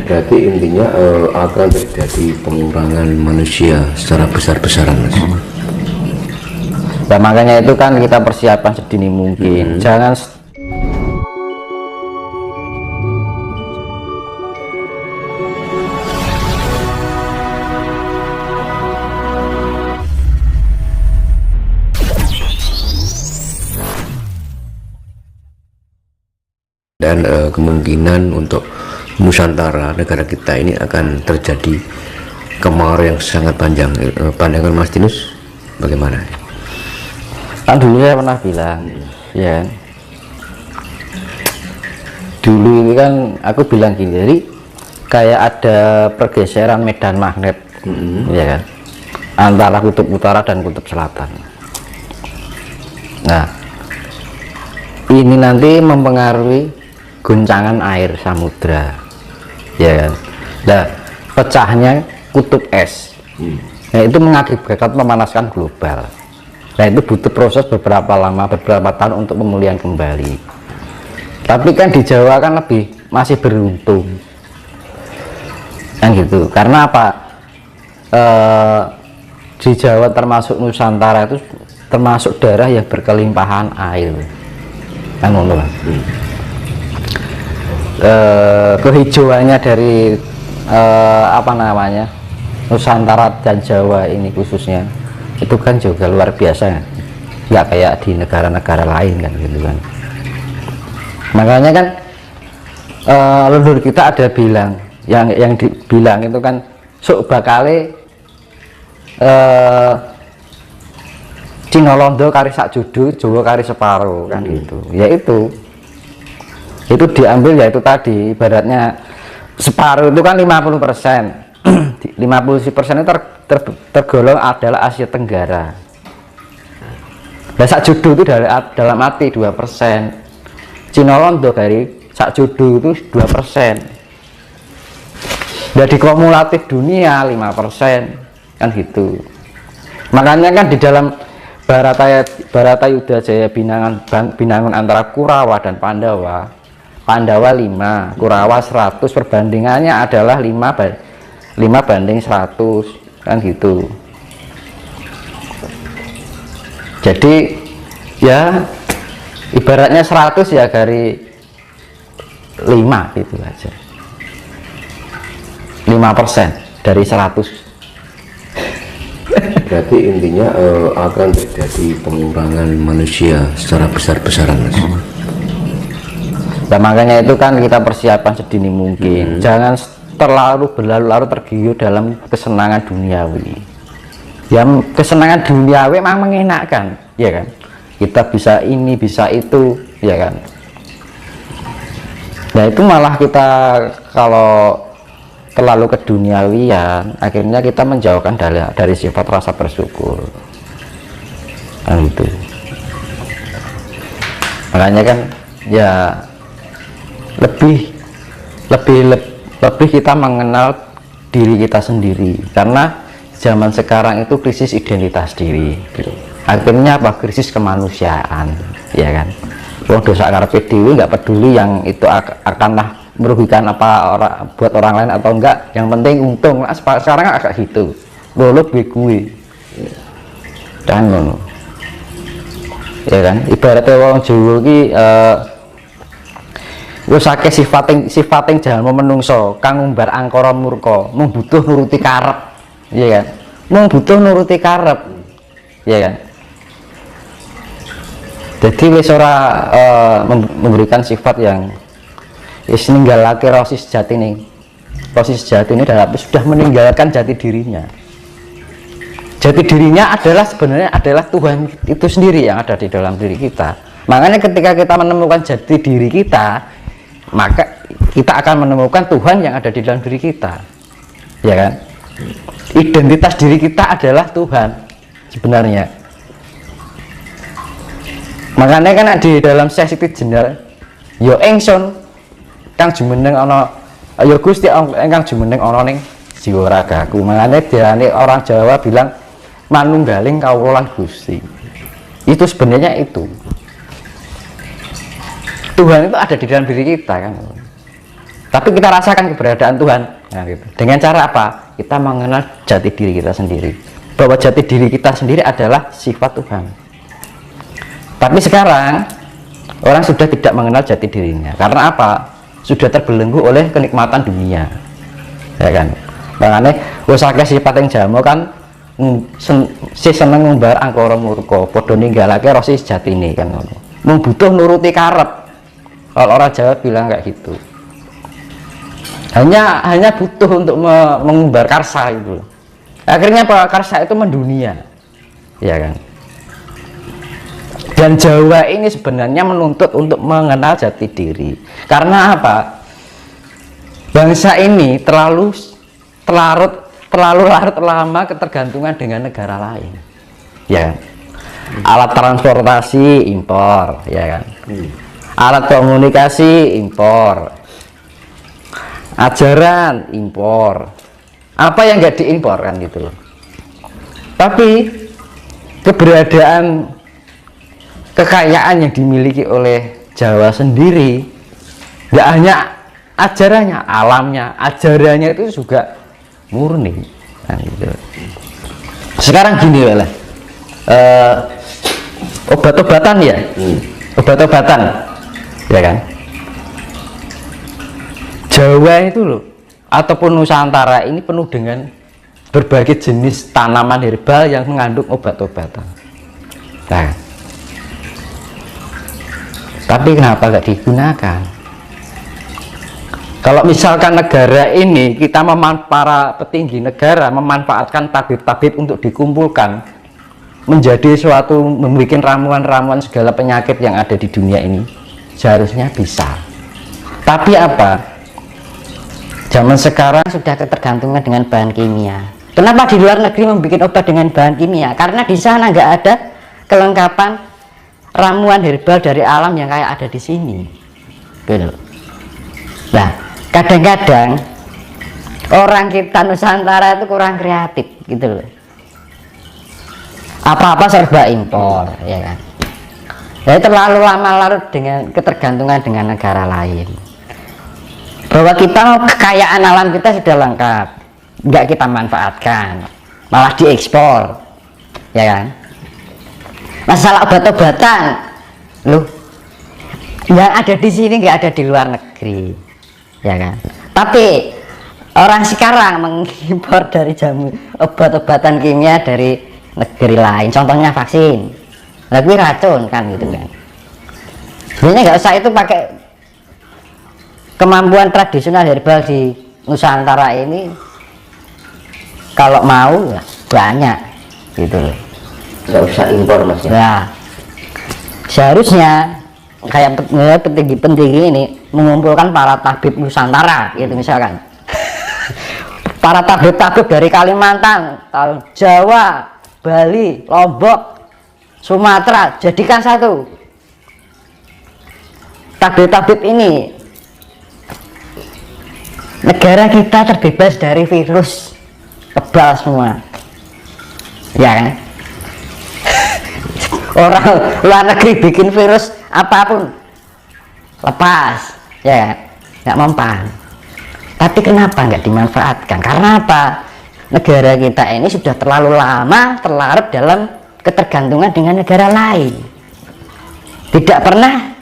Berarti intinya akan terjadi pengurangan manusia secara besar-besaran, Mas. Nah, makanya itu kan kita persiapan sedini mungkin. Jangan dan kemungkinan untuk Nusantara negara kita ini akan terjadi kemarau yang sangat panjang. Pandangan Mas Tinus bagaimana? kan dulu saya pernah bilang, ya dulu ini kan aku bilang gini, jadi kayak ada pergeseran medan magnet, ya kan, antara kutub utara dan kutub selatan. Nah, ini nanti mempengaruhi guncangan air samudra, ya kan. Nah, pecahnya kutub es, nah itu mengakibatkan pemanasan global. Nah, itu butuh proses beberapa tahun untuk pemulihan kembali. Tapi kan di Jawa kan masih beruntung kan gitu, karena apa, di Jawa termasuk Nusantara itu termasuk daerah yang berkelimpahan air kan, kehijauannya dari apa namanya, Nusantara dan Jawa ini khususnya itu kan juga luar biasa, nggak kayak di negara-negara lain kan gitu kan. Makanya kan leluhur kita ada bilang, yang dibilang itu kan sok bakale Cina Londo kari sak judu, Jawa kari separo kan gitu. Ya itu diambil, yaitu tadi ibaratnya separuh itu kan 50%. 50% itu tergolong adalah Asia Tenggara. Nah, sak judu itu dalam arti 2%. Cina Londo dari sak judu itu 2%. Jadi kumulatif dunia 5% kan gitu. Makanya kan di dalam Baratayuda Jaya Binangun antara Kurawa dan Pandawa 5, Kurawa 100, perbandingannya adalah 5 banding 100 kan gitu. Jadi ya ibaratnya 100 ya dari 5 gitu aja, 5% dari 100. Berarti intinya akan terjadi pengurangan manusia secara besar-besaran, Mas. Nah, makanya itu kan kita persiapan sedini mungkin. Jangan terlalu berlarut-larut tergiur dalam kesenangan duniawi. Yang kesenangan duniawi memang mengenakan, ya kan. Kita bisa ini, bisa itu, ya kan. Nah, itu malah kita kalau terlalu keduniawian, akhirnya kita menjauhkan dari sifat rasa bersyukur. Nah, itu. Makanya kan ya lebih kita mengenal diri kita sendiri, karena zaman sekarang itu krisis identitas diri, akhirnya apa, krisis kemanusiaan, ya kan. Wong dosa karepe dhewe, nggak peduli yang itu akanlah merugikan buat orang lain atau enggak, yang penting untung. Nah, sekarang agak gitu, lolo gue dan ngono, ya kan. Ibaratnya wong Jawa ki wis akeh sifating jangan menungso kang ngumbar angkara murka, mung butuh nuruti karep, ya kan, mung butuh nuruti karep, ya kan. Jadi wis ora memberikan sifat yang wis ninggalake rasa sejati nih. Rasa sejati ini sudah meninggalkan jati dirinya. Jati dirinya sebenarnya adalah Tuhan itu sendiri yang ada di dalam diri kita. Makanya ketika kita menemukan jati diri kita, maka kita akan menemukan Tuhan yang ada di dalam diri kita, ya kan. Identitas diri kita adalah Tuhan sebenarnya. Makanya kan di dalam sesi jenel yo engson kang jumeneng ana, ya Gusti engkang jumeneng ana ning jiwa ragaku. Makanya diarani orang Jawa bilang manunggaling kawula lan Gusti. Itu sebenarnya itu Tuhan itu ada di dalam diri kita kan. tapi kita rasakan keberadaan Tuhan. Nah, gitu. Dengan cara apa? Kita mengenal jati diri kita sendiri, bahwa jati diri kita sendiri adalah sifat Tuhan. Tapi sekarang orang sudah tidak mengenal jati dirinya. Karena apa? Sudah terbelenggu oleh kenikmatan dunia, ya kan? Makanya usake sifat yang jamu kan si seneng ngumbar angkara murka, padha ninggalake rasa sejatine kan ngono. Mung butuh nuruti karep. Kalau orang Jawa bilang kayak gitu. Hanya butuh untuk mengumbar karsa itu. Akhirnya apa? Karsa itu mendunia, ya kan? Dan Jawa ini sebenarnya menuntut untuk mengenal jati diri. Karena apa? Bangsa ini terlalu larut lama ketergantungan dengan negara lain, ya kan? Alat transportasi impor, ya kan? Alat komunikasi impor, ajaran impor, apa yang nggak diimpor kan gitu loh. Tapi keberadaan kekayaan yang dimiliki oleh Jawa sendiri nggak hanya ajarannya, alamnya, ajarannya itu juga murni kan gitu. Sekarang gini lah, obat-obatan ya, obat-obatan, ya kan? Jawa itu loh, ataupun Nusantara ini penuh dengan berbagai jenis tanaman herbal yang mengandung obat-obatan. Nah, tapi kenapa nggak digunakan? Kalau misalkan negara ini kita para petinggi negara memanfaatkan tabib-tabib untuk dikumpulkan menjadi suatu membuat ramuan-ramuan segala penyakit yang ada di dunia ini, seharusnya bisa. Tapi apa? Zaman sekarang sudah ketergantungan dengan bahan kimia. Kenapa di luar negeri membuat obat dengan bahan kimia? Karena di sana nggak ada kelengkapan ramuan herbal dari alam yang kayak ada di sini. Gitu. Nah, kadang-kadang orang kita Nusantara itu kurang kreatif gitu loh. Apa-apa serba impor, ya kan? Jadi terlalu lama larut dengan ketergantungan dengan negara lain. Bahwa kita kekayaan alam kita sudah lengkap, nggak kita manfaatkan, malah diekspor, ya kan? Masalah obat-obatan, loh, yang ada di sini nggak ada di luar negeri, ya kan? Tapi orang sekarang mengimpor dari jamu obat-obatan kimia dari negeri lain, contohnya vaksin, tapi racun kan gitu kan. Sebenarnya nggak usah itu pakai kemampuan tradisional herbal di Nusantara ini, kalau mau ya banyak gitu loh. Nggak usah impor mas ya. Nah, seharusnya kayak petinggi-petinggi ini mengumpulkan para tabib Nusantara gitu misalkan. Para tabib-tabib dari Kalimantan, Jawa, Bali, Lombok, Sumatera, jadikan satu. Tabib-tabib ini, negara kita terbebas dari virus kebal semua, ya kan? Orang luar negeri bikin virus apapun lepas, ya nggak mempan. Tapi kenapa nggak dimanfaatkan? Karena apa? Negara kita ini sudah terlalu lama terlarut dalam ketergantungan dengan negara lain, tidak pernah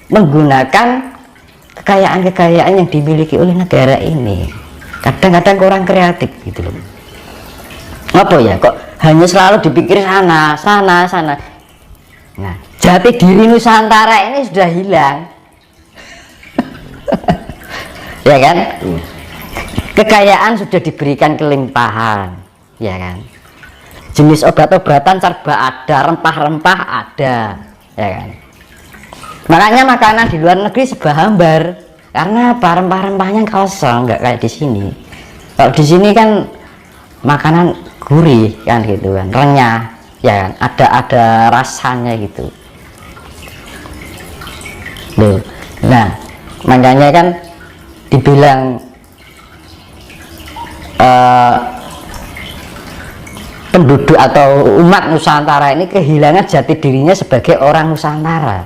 menggunakan kekayaan-kekayaan yang dimiliki oleh negara ini. Kadang-kadang kurang kreatif gitu loh. Apa ya, kok hanya selalu dipikir sana. Nah, jati diri Nusantara ini sudah hilang. Ya kan? Kekayaan sudah diberikan kelimpahan, ya kan? Jenis obat-obatan serba ada, rempah-rempah ada, ya kan? Makanya makanan di luar negeri serba hambar. Karena apa? Rempah-rempahnya kosong, nggak kayak di sini. Kalau di sini kan makanan gurih kan gitu kan, renyah, ya kan? Ada rasanya gitu. Loh. Nah, makanya kan dibilang penduduk atau umat Nusantara ini kehilangan jati dirinya sebagai orang Nusantara.